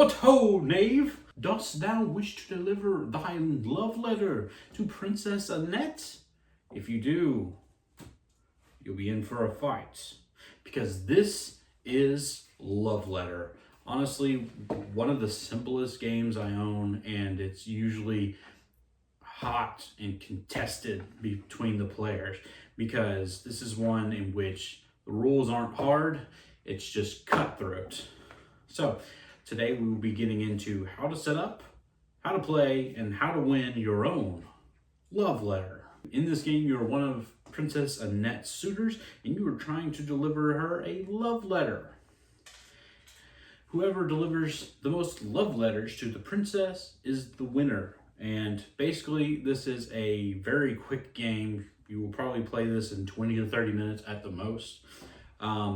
What ho, knave! Dost thou wish to deliver thy love letter to Princess Annette? If you do, you'll be in for a fight. Because this is Love Letter. Honestly, one of the simplest games I own, and it's usually hot and contested between the players because this is one in which the rules aren't hard, it's just cutthroat. So today we will be getting into how to set up, how to play, and how to win your own love letter. In this game, you are one of Princess Annette's suitors, and you are trying to deliver her a love letter. Whoever delivers the most love letters to the princess is the winner. And basically, this is a very quick game. You will probably play this in 20 to 30 minutes at the most.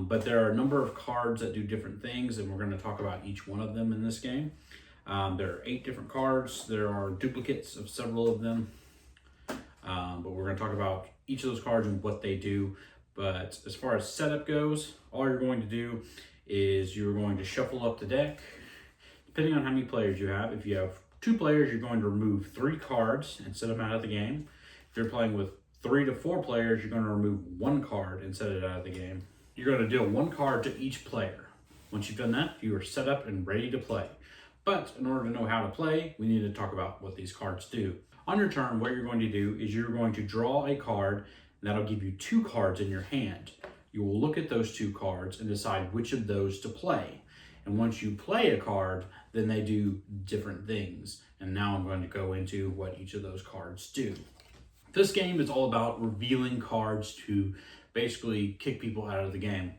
But there are a number of cards that do different things, and we're going to talk about each one of them in this game. There are 8 different cards. There are duplicates of several of them. But we're going to talk about each of those cards and what they do. But as far as setup goes, all you're going to do is you're going to shuffle up the deck. Depending on how many players you have, if you have 2 players, you're going to remove 3 cards and set them out of the game. If you're playing with 3 to 4 players, you're going to remove 1 card and set it out of the game. You're going to deal 1 card to each player. Once you've done that, you are set up and ready to play. But in order to know how to play, we need to talk about what these cards do. On your turn, what you're going to do is you're going to draw a card, and that'll give you 2 cards in your hand. You will look at those 2 cards and decide which of those to play. And once you play a card, then they do different things. And now I'm going to go into what each of those cards do. This game is all about revealing cards to basically kick people out of the game.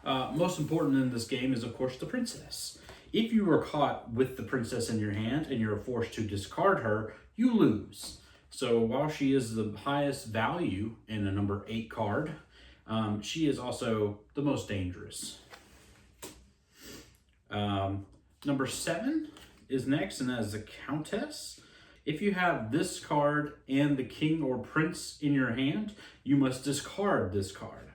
Most important in this game is, of course, the princess. If you are caught with the princess in your hand and you're forced to discard her, you lose. So while she is the highest value in a number 8 card, she is also the most dangerous. Number 7 is next, and that is the Countess. If you have this card and the king or prince in your hand, you must discard this card.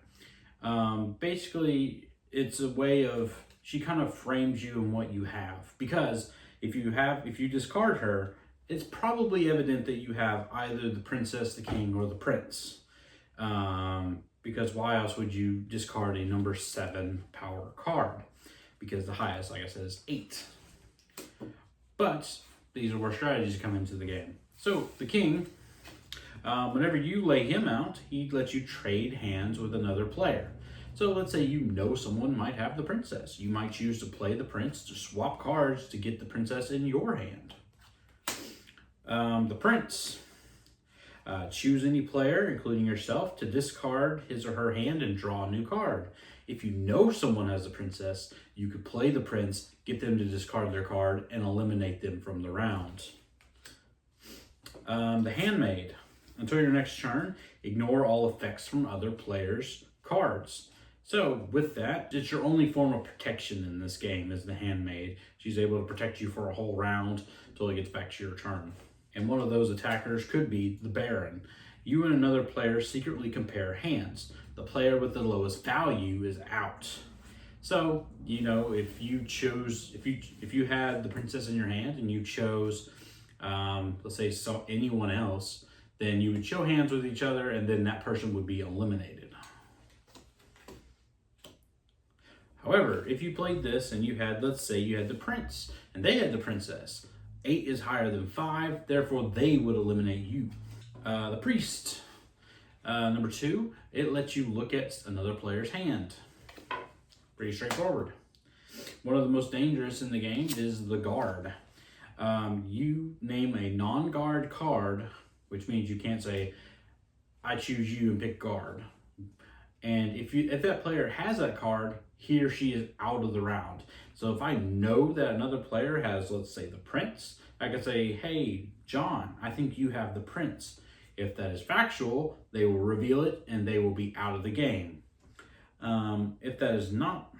Basically, it's a way of, she kind of frames you in what you have. Because if you discard her, it's probably evident that you have either the princess, the king, or the prince. Because why else would you discard a number 7 power card? Because the highest, like I said, is 8. But these are where strategies come into the game. So the king, whenever you lay him out, he lets you trade hands with another player. So let's say you know someone might have the princess. You might choose to play the prince to swap cards to get the princess in your hand. The prince. Choose any player, including yourself, to discard his or her hand and draw a new card. If you know someone has a princess, you could play the prince, get them to discard their card, and eliminate them from the round. The handmaid. Until your next turn, ignore all effects from other players' cards. So with that, it's your only form of protection in this game is the handmaid. She's able to protect you for a whole round until it gets back to your turn. And one of those attackers could be the Baron. You and another player secretly compare hands. The player with the lowest value is out. So, you know, if you had the princess in your hand and you chose, let's say anyone else, then you would show hands with each other and then that person would be eliminated. However, if you played this and you had, let's say you had the prince and they had the princess, 8 is higher than 5, therefore they would eliminate you. The priest. Number 2, it lets you look at another player's hand. Pretty straightforward. One of the most dangerous in the game is the guard. You name a non-guard card, which means you can't say, I choose you and pick guard. And if that player has that card, he or she is out of the round. So if I know that another player has, let's say, the prince, I could say, hey, John, I think you have the prince. If that is factual, they will reveal it and they will be out of the game. If that is not,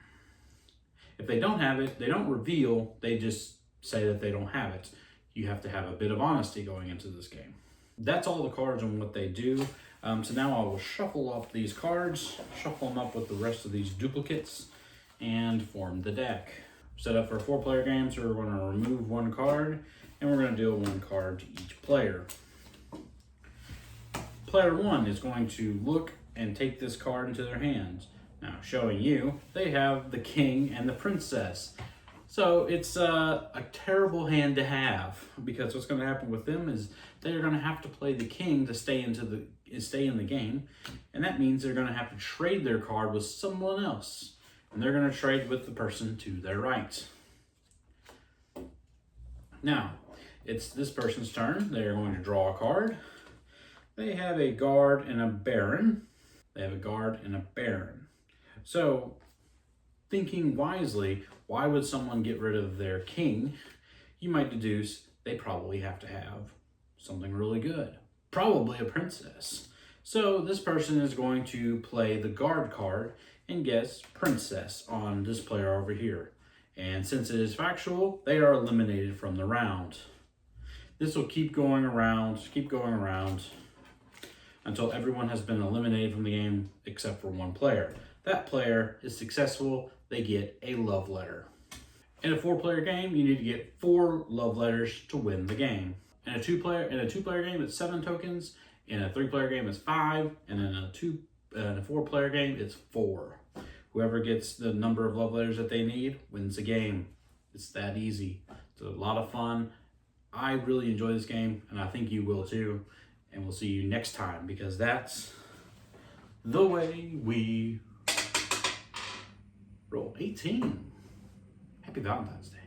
if they don't have it, they don't reveal, they just say that they don't have it. You have to have a bit of honesty going into this game. That's all the cards and what they do. So now I will shuffle up these cards, shuffle them up with the rest of these duplicates, and form the deck. set up for a 4-player game, so we're going to remove 1 card, and we're going to deal 1 card to each player. Player 1 is going to look and take this card into their hands. Now, showing you, they have the king and the princess. So it's a terrible hand to have, because what's going to happen with them is they're going to have to play the king to stay in the game, and that means they're going to have to trade their card with someone else, and they're going to trade with the person to their right. Now, it's this person's turn. They're going to draw a card. They have a guard and a baron. So, thinking wisely, why would someone get rid of their king? You might deduce they probably have to have something really good. Probably a princess. So this person is going to play the guard card and guess princess on this player over here. And since it is factual, they are eliminated from the round. This will keep going around until everyone has been eliminated from the game except for 1 player. That player is successful. They get a love letter. In a 4-player game, you need to get 4 love letters to win the game. In a 2-player game, it's 7 tokens. In a 3-player game, it's 5. And in a 4-player game, it's 4. Whoever gets the number of love letters that they need wins the game. It's that easy. It's a lot of fun. I really enjoy this game, and I think you will too. And we'll see you next time, because that's the way we roll. 18. Happy Valentine's Day.